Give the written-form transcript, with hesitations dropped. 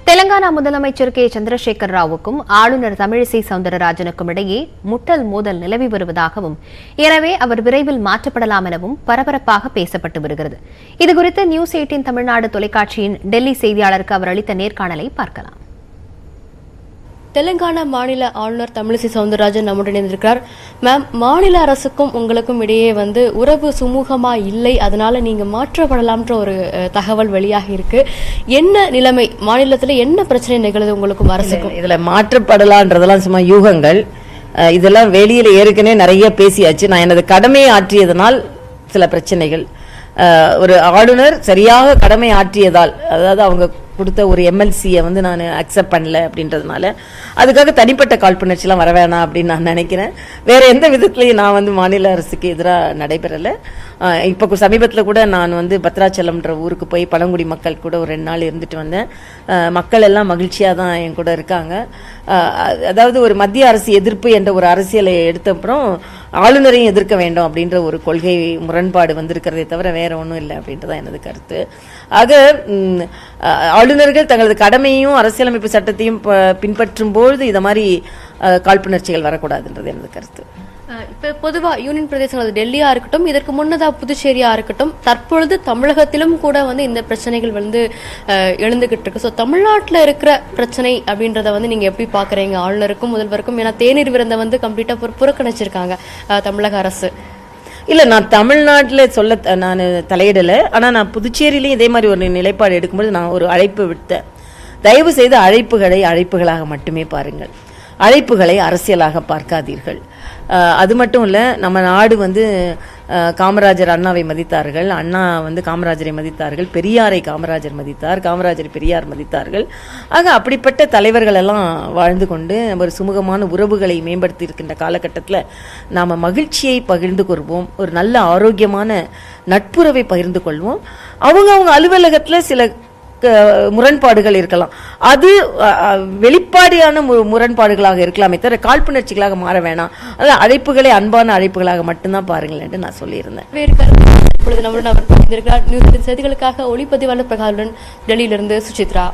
தெலங்கானா முதலமைச்சர் கே சந்திரசேகர ராவுக்கும் ஆளுநர் தமிழிசை சவுந்தரராஜனுக்கும் இடையே முட்டல் மோதல் நிலவி வருவதாகவும் எனவே அவர் விரைவில் மாற்றப்படலாம் எனவும் பரபரப்பாக பேசப்பட்டு வருகிறது. இதுகுறித்து நியூஸ் 18 தமிழ்நாடு தொலைக்காட்சியின் டெல்லி செய்தியாளருக்கு அவர் அளித்த நேர்காணலை பார்க்கலாம். தெலங்கானா மாநில ஆளுநர் தமிழிசை சவுந்தரராஜன் நம்முடன் இணைந்திருக்கிறார். மேம், மாநில அரசுக்கும் உங்களுக்கும் இடையே உறவு சுமூகமா இல்லை, அதனால நீங்க மாற்றப்படலாம்ன்ற ஒரு தகவல் வெளியாக இருக்கு. என்ன நிலைமை, மாநிலத்துல என்ன பிரச்சனை நிகழுது உங்களுக்கும் அரசுக்கும்? இதுல மாற்றப்படலான்றதெல்லாம் சும்மா யூகங்கள். இதெல்லாம் வெளியில ஏற்கனவே நிறைய பேசியாச்சு. நான் எனது கடமையை ஆற்றியதனால் சில பிரச்சனைகள், ஒரு ஆளுநர் சரியாக கடமை ஆற்றியதால், அதாவது அவங்க கொடுத்த ஒரு எம்எல்சியை நான் அக்செப்ட் பண்ணல அப்படின்றதுனால அதுக்காக தனிப்பட்ட காழ்ப்புணர்ச்சிலாம் வர வேணாம் அப்படின்னு நான் நினைக்கிறேன். வேற எந்த விதத்துலையும் நான் மாநில அரசுக்கு எதிராக நடைபெறலை. இப்போ சமீபத்தில் கூட நான் பத்ராச்சலம்ன்ற ஊருக்கு போய் பழங்குடி மக்கள் கூட ஒரு 2 நாள் இருந்துட்டு வந்தேன். மக்கள் எல்லாம் மகிழ்ச்சியாக தான் என் கூட இருக்காங்க. அதாவது ஒரு மத்திய அரசு எதிர்ப்பு என்ற ஒரு அரசியலை எடுத்த அப்புறம் ஆளுநரையும் எதிர்க்க வேண்டும் அப்படின்ற ஒரு கொள்கை முரண்பாடு வந்திருக்கிறதே தவிர வேற ஒன்றும் இல்லை அப்படின்றதான் எனது கருத்து. ஆக ஆளுநர்கள் தங்களது கடமையும் அரசியலமைப்பு சட்டத்தையும் பின்பற்றும் பொழுது இத மாதிரி காழ்ப்புணர்ச்சிகள் வரக்கூடாதுன்றது எனது கருத்து. இப்ப பொதுவா யூனியன் பிரதேசங்கள் டெல்லியா இருக்கட்டும், இதற்கு முன்னதா புதுச்சேரியா இருக்கட்டும், தற்பொழுது தமிழகத்திலும் கூட இந்த பிரச்சனைகள் எழுந்துகிட்டு இருக்கு. ஸோ தமிழ்நாட்டில் இருக்கிற பிரச்சனை அப்படின்றத நீங்க எப்படி பாக்குறீங்க, ஆளுநருக்கும் முதல்வருக்கும்? ஏன்னா தேநீர் விருந்தை கம்ப்ளீட்டா புறக்கணிச்சிருக்காங்க தமிழக அரசு. இல்ல, நான் தமிழ்நாட்டில் நான் தலையிடல. ஆனா நான் புதுச்சேரியிலையும் இதே மாதிரி ஒரு நிலைப்பாடு எடுக்கும்போது நான் ஒரு அழைப்பு விட்டேன். தயவு செய்து அழைப்புகளாக மட்டுமே பாருங்கள், அழைப்புகளை அரசியலாக பார்க்காதீர்கள். அது மட்டும் இல்லை, நம்ம நாடு காமராஜர் அண்ணாவை மதித்தார்கள், அண்ணா காமராஜரை மதித்தார்கள், பெரியாரை காமராஜர் மதித்தார், காமராஜர் பெரியார் மதித்தார்கள். ஆக அப்படிப்பட்ட தலைவர்கள் எல்லாம் வாழ்ந்து கொண்டு ஒரு சுமூகமான உறவுகளை மேம்படுத்தி இருக்கின்ற காலகட்டத்தில் நாம் மகிழ்ச்சியை பகிர்ந்து கொள்வோம், ஒரு நல்ல ஆரோக்கியமான நட்புறவை பகிர்ந்து கொள்வோம். அவங்க அலுவலகத்தில் சில முரண்பாடுகள் இருக்கலாம், அது வெளிப்பாடியான முரண்பாடுகளாக இருக்கலாமே தவிர காழ்ப்புணர்ச்சிகளாக மாற வேணாம். அதாவது அழைப்புகளை அன்பான அழைப்புகளாக மட்டும்தான் பாருங்கள் என்று நான் சொல்லியிருந்தேன். செய்திகளுக்காக ஒளிப்பதிவாளர் பிரகாருடன் டெல்லியிலிருந்து சுசித்ரா.